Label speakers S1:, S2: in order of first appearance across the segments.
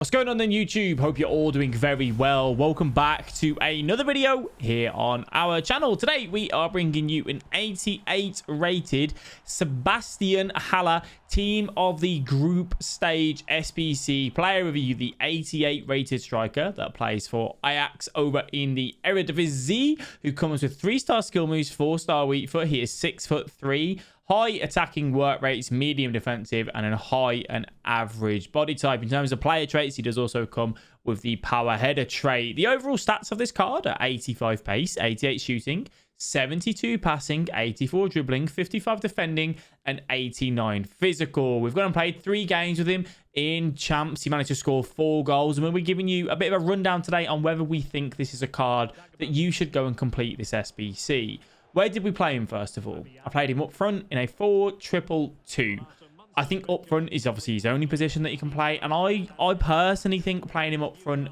S1: What's going on then, YouTube? Hope you're all doing very well. Welcome back to another video here on our channel. Today we are bringing you an 88 rated Sebastian Haller team of the group stage SBC player review, the 88 rated striker that plays for Ajax over in the Eredivisie, who comes with 3-star skill moves, 4-star weak foot. He is 6'3", high attacking work rates, medium defensive, and a high and average body type. In terms of player traits, he does also come with the power header trait. The overall stats of this card are 85 pace, 88 shooting, 72 passing, 84 dribbling, 55 defending, and 89 physical. We've gone and played 3 games with him in Champs. He managed to score 4 goals, and we'll be giving you a bit of a rundown today on whether we think this is a card that you should go and complete this SBC. Where did we play him, first of all? I played him up front in a 4-2-2. I think up front is obviously his only position that he can play. And I personally think playing him up front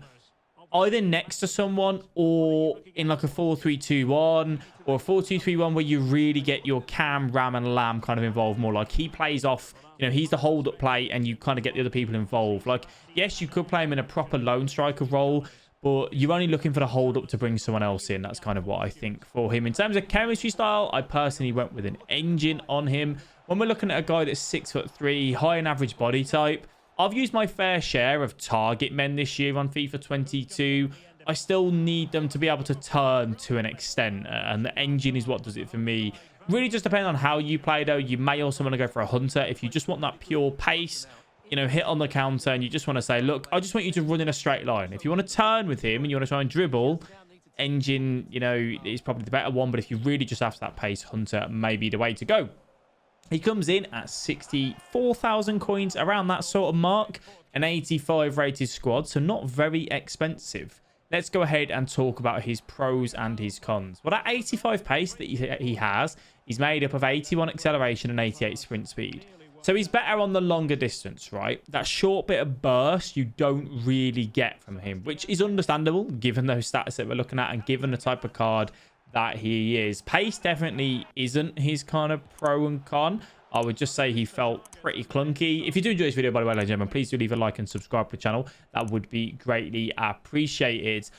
S1: either next to someone or in like a 4-3-2-1 or a 4-2-3-1 where you really get your Cam, Ram and Lamb kind of involved more. Like he plays off, you know, he's the hold-up play and you kind of get the other people involved. Like, yes, you could play him in a proper lone striker role, but you're only looking for the hold-up to bring someone else in. That's kind of what I think for him. In terms of chemistry style, I personally went with an engine on him. When we're looking at a guy that's 6'3", high and average body type, I've used my fair share of target men this year on FIFA 22. I still need them to be able to turn to an extent, and the engine is what does it for me. Really just depends on how you play, though. You may also want to go for a hunter if you just want that pure pace, you know, hit on the counter, and you just want to say, look, I just want you to run in a straight line. If you want to turn with him and you want to try and dribble, engine, you know, is probably the better one. But if you really just have that pace, hunter may be the way to go. He comes in at 64,000 coins, around that sort of mark, an 85 rated squad, so not very expensive. Let's go ahead and talk about his pros and his cons. Well, that 85 pace that he has, he's made up of 81 acceleration and 88 sprint speed. So he's better on the longer distance, right? That short bit of burst you don't really get from him, which is understandable given those stats that we're looking at and given the type of card that he is. Pace definitely isn't his kind of pro and con. I would just say he felt pretty clunky. If you do enjoy this video, by the way, ladies and gentlemen, please do leave a like and subscribe to the channel. That would be greatly appreciated.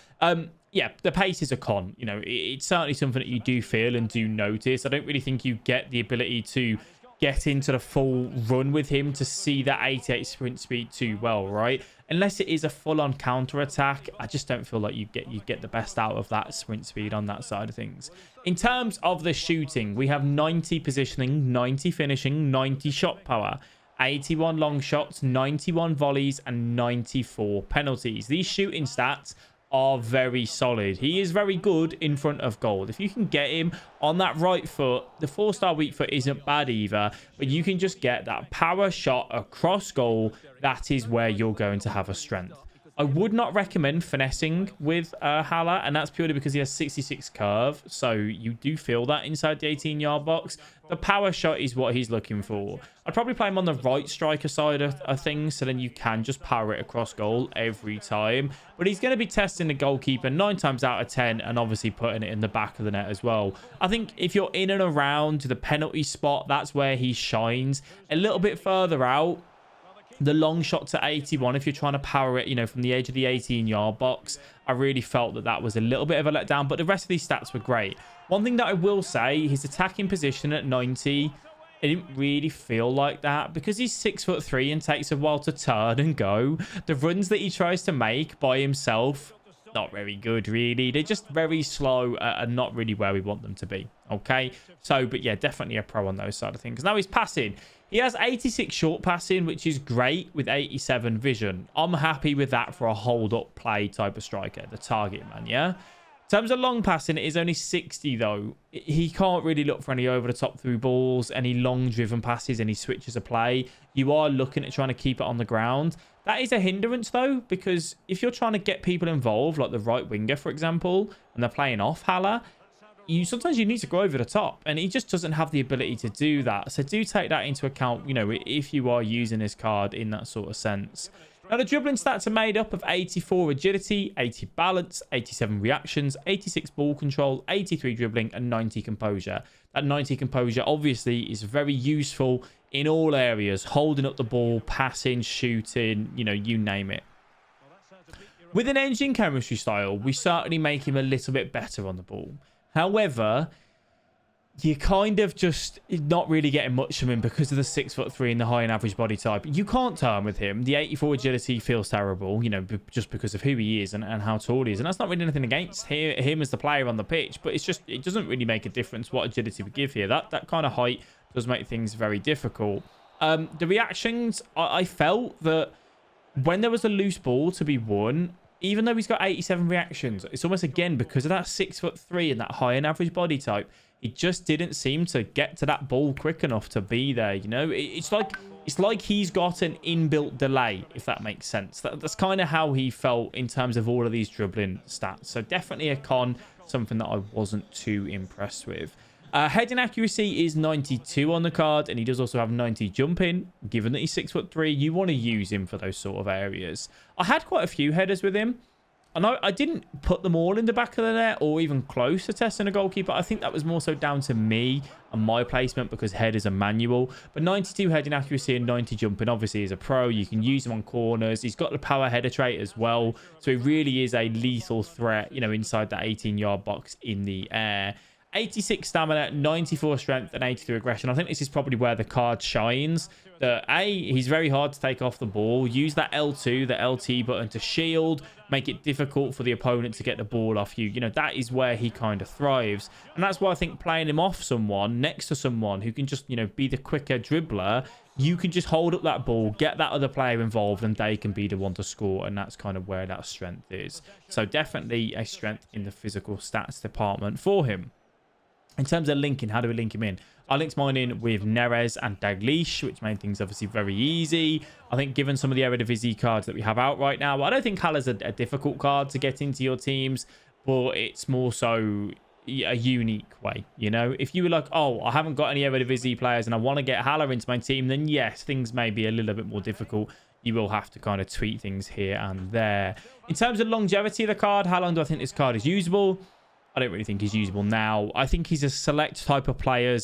S1: Yeah, the pace is a con. You know, it's certainly something that you do feel and do notice. I don't really think you get the ability to get into the full run with him to see that 88 sprint speed too well, right? Unless it is a full-on counter attack, I just don't feel like you get the best out of that sprint speed on that side of things. In terms of the shooting, we have 90 positioning, 90 finishing, 90 shot power, 81 long shots, 91 volleys, and 94 penalties. These shooting stats are very solid. He is very good in front of goal. If you can get him on that right foot, the 4-star weak foot isn't bad either, but you can just get that power shot across goal. That is where you're going to have a strength. I would not recommend finessing with Haller, and that's purely because he has 66 curve, so you do feel that inside the 18-yard box. The power shot is what he's looking for. I'd probably play him on the right striker side of things, so then you can just power it across goal every time. But he's going to be testing the goalkeeper 9 times out of 10, and obviously putting it in the back of the net as well. I think if you're in and around the penalty spot, that's where he shines. A little bit further out, the long shot to 81, if you're trying to power it, you know, from the edge of the 18-yard box, I really felt that that was a little bit of a letdown, but the rest of these stats were great. One thing that I will say, his attacking position at 90, it didn't really feel like that because he's 6'3" and takes a while to turn and go. The runs that he tries to make by himself, not very good, really. They're just very slow and not really where we want them to be. Okay, so, but yeah, definitely a pro on those side of things. Now he's passing. He has 86 short passing, which is great, with 87 vision. I'm happy with that for a hold-up play type of striker, the target man, yeah? In terms of long passing, it is only 60, though. He can't really look for any over-the-top through balls, any long-driven passes, any switches of play. You are looking at trying to keep it on the ground. That is a hindrance, though, because if you're trying to get people involved, like the right winger, for example, and they're playing off Haller, sometimes you need to go over the top, and he just doesn't have the ability to do that. So do take that into account, you know, if you are using this card in that sort of sense. Now, the dribbling stats are made up of 84 agility, 80 balance, 87 reactions, 86 ball control, 83 dribbling, and 90 composure. That 90 composure obviously is very useful in all areas, holding up the ball, passing, shooting, you know, you name it. With an engine chemistry style, we certainly make him a little bit better on the ball. However, you kind of just not really getting much from him because of the 6'3" and the high and average body type. You can't turn with him. The 84 agility feels terrible, you know, just because of who he is and how tall he is. And that's not really anything against him as the player on the pitch, but it's just, it doesn't really make a difference what agility we give here. That kind of height does make things very difficult. The reactions, I felt that when there was a loose ball to be won, even though he's got 87 reactions, it's almost, again, because of that 6'3" and that high and average body type, it just didn't seem to get to that ball quick enough to be there, you know? It's like he's got an inbuilt delay, if that makes sense. That's kind of how he felt in terms of all of these dribbling stats. So definitely a con, something that I wasn't too impressed with. Heading accuracy is 92 on the card, and he does also have 90 jumping. Given that he's 6'3", you want to use him for those sort of areas. I had quite a few headers with him. I know I didn't put them all in the back of the net or even close to testing a goalkeeper. I think that was more so down to me and my placement because headers are manual. But 92 heading accuracy and 90 jumping, obviously, is a pro. You can use him on corners. He's got the power header trait as well. So he really is a lethal threat, you know, inside that 18-yard box in the air. 86 stamina, 94 strength, and 83 aggression. I think this is probably where the card shines. He's very hard to take off the ball. Use that L2, the LT button to shield, make it difficult for the opponent to get the ball off you. You know, that is where he kind of thrives. And that's why I think playing him off someone, next to someone who can just, you know, be the quicker dribbler, you can just hold up that ball, get that other player involved, and they can be the one to score. And that's kind of where that strength is. So definitely a strength in the physical stats department for him. In terms of linking, how do we link him in? I linked mine in with Neres and Dalglish, which made things obviously very easy. I think given some of the Eredivisie cards that we have out right now, I don't think Haller's a difficult card to get into your teams, but it's more so a unique way, you know? If you were like, oh, I haven't got any Eredivisie players and I want to get Haller into my team, then yes, things may be a little bit more difficult. You will have to kind of tweak things here and there. In terms of longevity of the card, how long do I think this card is usable? I don't really think he's usable now. I think he's a select type of player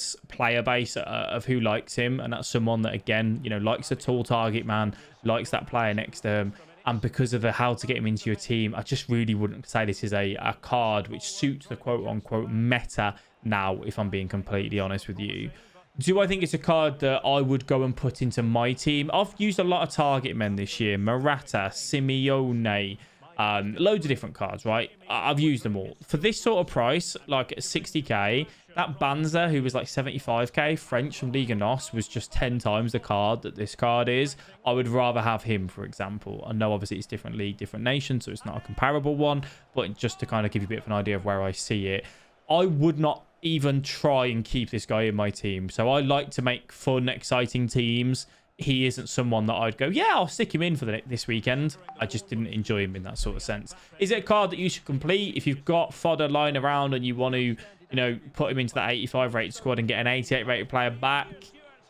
S1: base of who likes him. And that's someone that, again, you know, likes a tall target man, likes that player next to him. And because of the how to get him into your team, I just really wouldn't say this is a card which suits the quote-unquote meta now, if I'm being completely honest with you. Do I think it's a card that I would go and put into my team? I've used a lot of target men this year. Morata, Simeone, loads of different cards, right? I've used them all. For this sort of price, like at 60k, that Banza, who was like 75k, French from Liga NOS, was just 10 times the card that this card is. I would rather have him, for example. I know obviously it's different league, different nation, so it's not a comparable one, but just to kind of give you a bit of an idea of where I see it, I would not even try and keep this guy in my team. So I like to make fun, exciting teams. He isn't someone that I'd go, yeah, I'll stick him in for this weekend. I just didn't enjoy him in that sort of sense. Is it a card that you should complete? If you've got fodder lying around and you want to, you know, put him into that 85 rated squad and get an 88 rated player back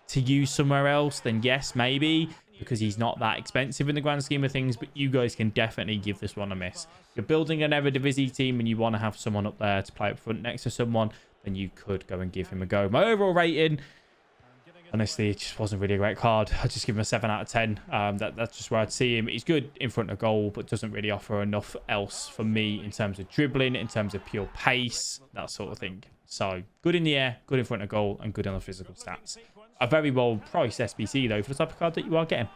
S1: to use somewhere else, then yes, maybe, because he's not that expensive in the grand scheme of things. But you guys can definitely give this one a miss. If you're building an Eredivisie team and you want to have someone up there to play up front next to someone, then you could go and give him a go. My overall rating, honestly, it just wasn't really a great card. I'd just give him a 7 out of 10. That's just where I'd see him. He's good in front of goal, but doesn't really offer enough else for me in terms of dribbling, in terms of pure pace, that sort of thing. So, good in the air, good in front of goal, and good on the physical stats. A very well-priced SBC, though, for the type of card that you are getting.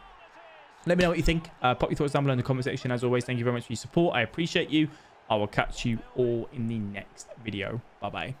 S1: Let me know what you think. Pop your thoughts down below in the comment section. As always, thank you very much for your support. I appreciate you. I will catch you all in the next video. Bye-bye.